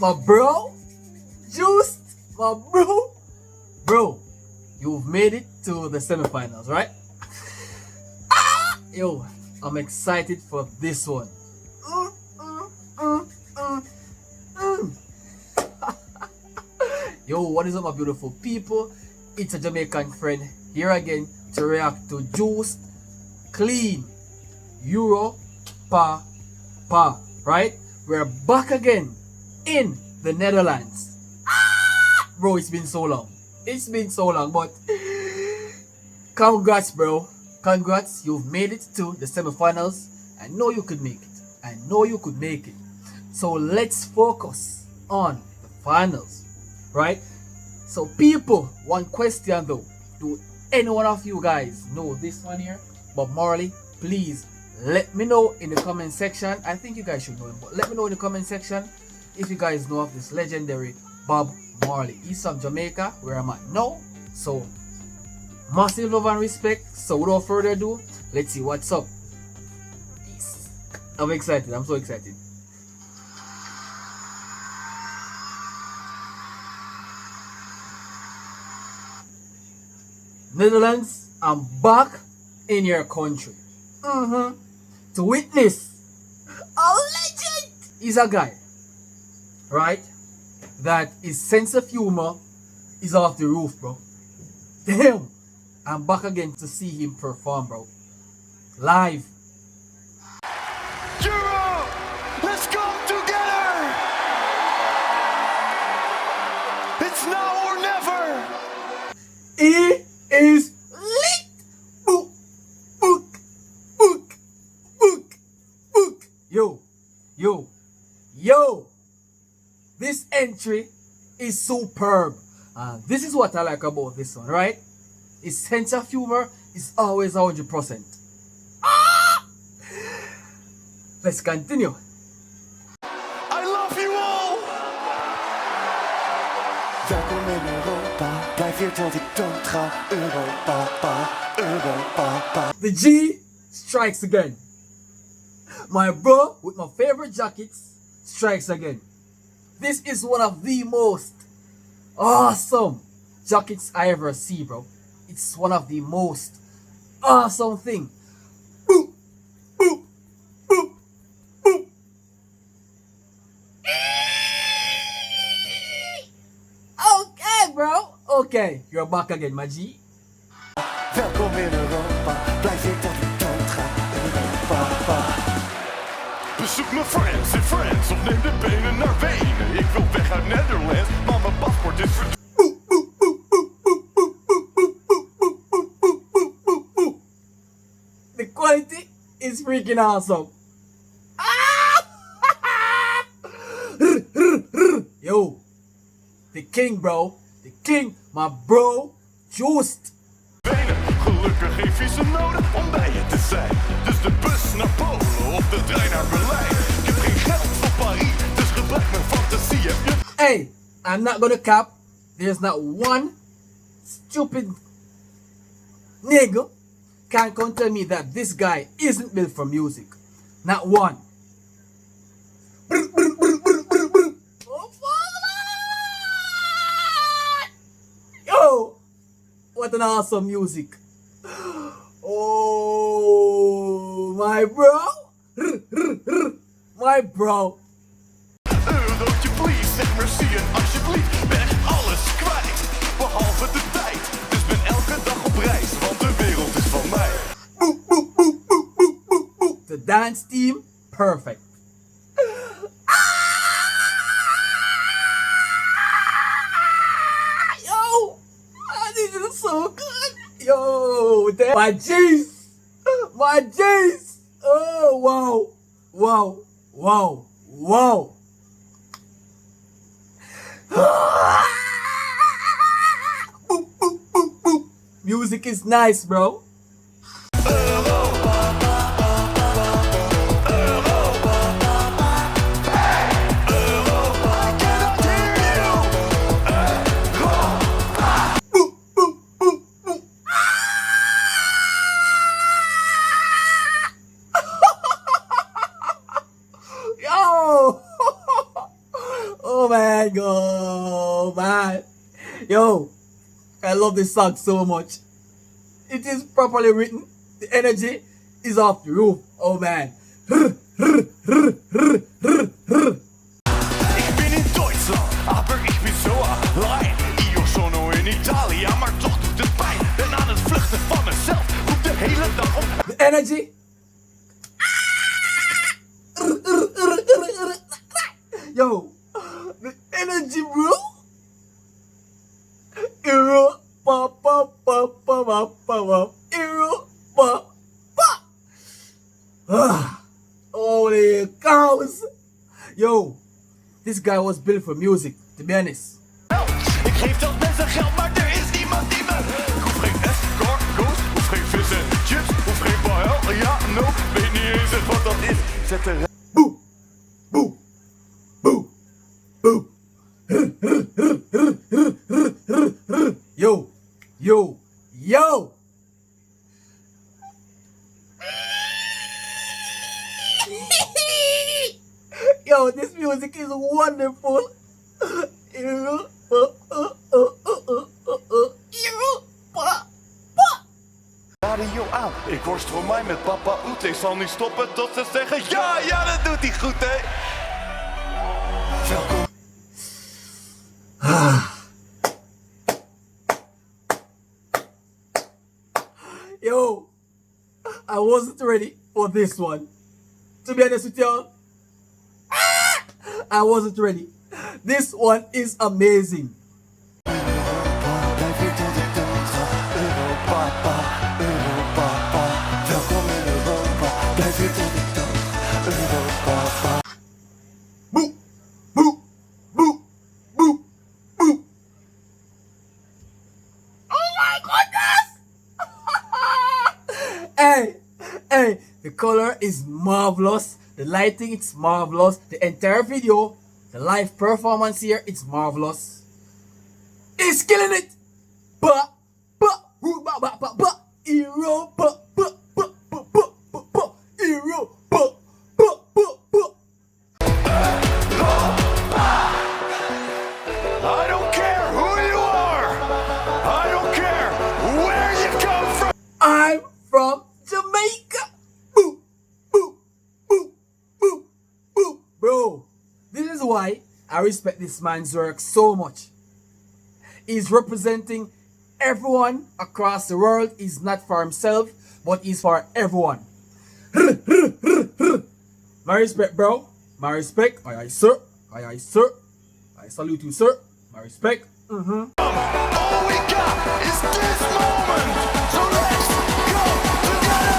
my bro, Joost, my bro. Bro, you've made it to the semifinals, right? Yo, I'm excited for this one. Yo, what is up, my beautiful people? It's a Jamaican friend here again to react to Joost, Klein, Europapa, right? We're back again in the Netherlands. Bro, it's been so long. It's been so long, but congrats, bro. Congrats, you've made it to the semifinals. I know you could make it. I know you could make it. So let's focus on the finals, right? So people, one question though. Do any one of you guys know this one here? Bob Marley, please let me know in the comment section. I think you guys should know him, but let me know in the comment section if you guys know of this legendary Bob Marley. He's from Jamaica, where I'm at now. So massive love and respect. So without further ado, let's see what's up. Peace. I'm excited. I'm so excited. Netherlands, I'm back in your country. To witness a legend. He's a guy, right, that his sense of humor is off the roof, bro. Damn, I'm back again to see him perform, bro. Live. Europe, let's come together. It's now or never. He is lit. Book. Yo. This entry is superb. This is what I like about this one, right? His sense of humor is always 100%. Let's continue. I love you all. Welkom in Europa. Blijf hier tot ik doodga. Europapa. The G strikes again. My bro with my favorite jackets strikes again. This is one of the most awesome jackets I ever see, bro. It's one of the most awesome thing. Okay, bro. Okay, you're back again, my G. Welkom in Europa. Blijf hier tot ik doodga. Europapa. Bezoek mijn friends en friends of neem de benen naar Wenen. Ik wil weg uit Netherlands, maar mijn paspoort is verdwenen. The quality is freaking awesome. Yo, the king, bro. The king, my bro, Joost. Gelukkig geen visum nodig om bij je te zijn. Dus de bus naar Polen of de trein naar Berlijn. Ik heb geen geld voor Parijs, dus gebruik mijn fantasie. Hey, I'm not gonna cap. There's not one stupid nigga can come tell me that this guy isn't built for music. Not one. Yo, what an awesome music. Oh, my bro. My bro. Eurotje please, zeg merci en alsjeblieft. Ben echt alles kwijt, behalve de tijd. Dus ben elke dag op reis, want de wereld is van mij. The dance team, perfect. Yo, this is so good. Yo, my G's, my G's. Oh, wow. Music is nice, bro. love this song so much. It is properly written. The energy is off the roof. Oh man. Ik ben in Duitsland, aber ik ben zo alleen. Io sono in Italië, maar toch doet het pijn. Ben aan het vluchten van mezelf, roep de hele dag op. The energy. Yo, the energy, bro. Europapa. Holy cows. Yo, this guy was built for music, to be honest. Ik geef dat mensen geld, maar er is niemand die me. Ik hoef geen escargots, hoef geen vis en chips, hoef geen paella. Ja, no, weet niet eens wat dat is. Zet er. Boe, boe, boe, boe. Yo, yo, yo. Yo, this music is wonderful. Radio aan. Ik hoor Stromae met papa Oet. Ik zal niet stoppen tot ze zeggen ja, ja, dat doet hij goed, hè. Welkom. Yo, I wasn't ready for this one. To be honest with y'all, I wasn't ready. This one is amazing. Europa, blijf hier tot ik dood ga. Europapa, Europapa. Welkom in Europa, blijf hier tot ik dood ga. Europapa. Boe, boe, boe, boe, boe. Oh my goodness! Hey, the color is marvelous. The lighting, it's marvelous. The entire video, the live performance here, it's marvelous. He's killing it. Europa, Europa. I don't care who you are. I don't care where you come from. I'm from Jamaica. Boo, boo, boo, boo, boo. Bro, this is why I respect this man's work so much. He's representing everyone across the world. He's not for himself, but he's for everyone. My respect, bro. My respect. Aye, aye, sir. Aye, aye, sir. I salute you, sir. My respect. All we got is this moment. So let's go together.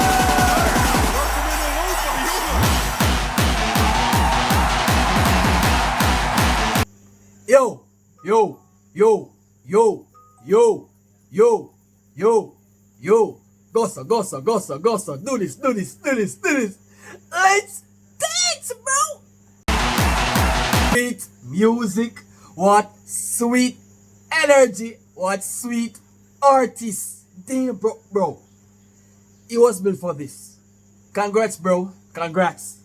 Yo, yo, yo, yo, yo, yo, yo, yo. Gossa, gossa, gossa, gossa. Do this, do this, do this, do this. Let's dance, bro. Sweet music. What sweet energy. What sweet artists. Damn, bro. He was built for this. Congrats, bro. Congrats.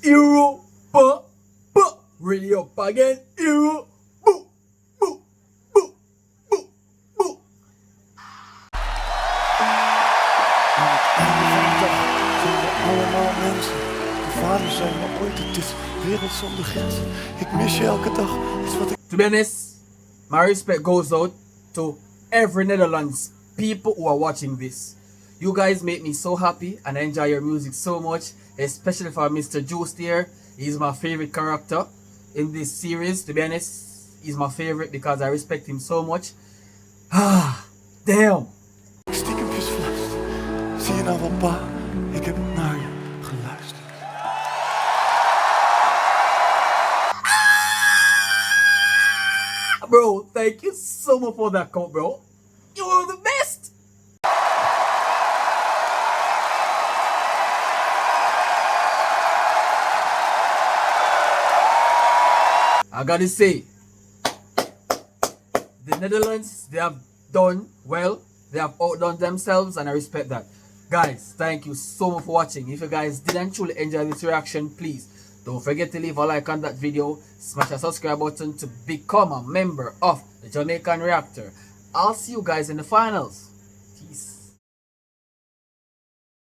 Europa. Really up again. Europa. Allemaal mensen, de vader zei me ooit, het is wereld zonder grenzen. Ik mis je elke dag, is wat ik... To be honest, my respect goes out to every Netherlands people who are watching this. You guys make me so happy and I enjoy your music so much, especially for Mr. Joost here. He's my favorite character in this series. To be honest, he's my favorite because I respect him so much. Damn. Stiekempjes fluister. Zie je nou wel, pa? Ik heb naar je geluisterd. Bro, thank you so much for that quote, bro. You are the best. I gotta say, the Netherlands, they have done well. They have outdone themselves and I respect that. Guys, thank you so much for watching. If you guys didn't truly enjoy this reaction, please don't forget to leave a like on that video. Smash a subscribe button to become a member of the Jamaican Reactor. I'll see you guys in the finals.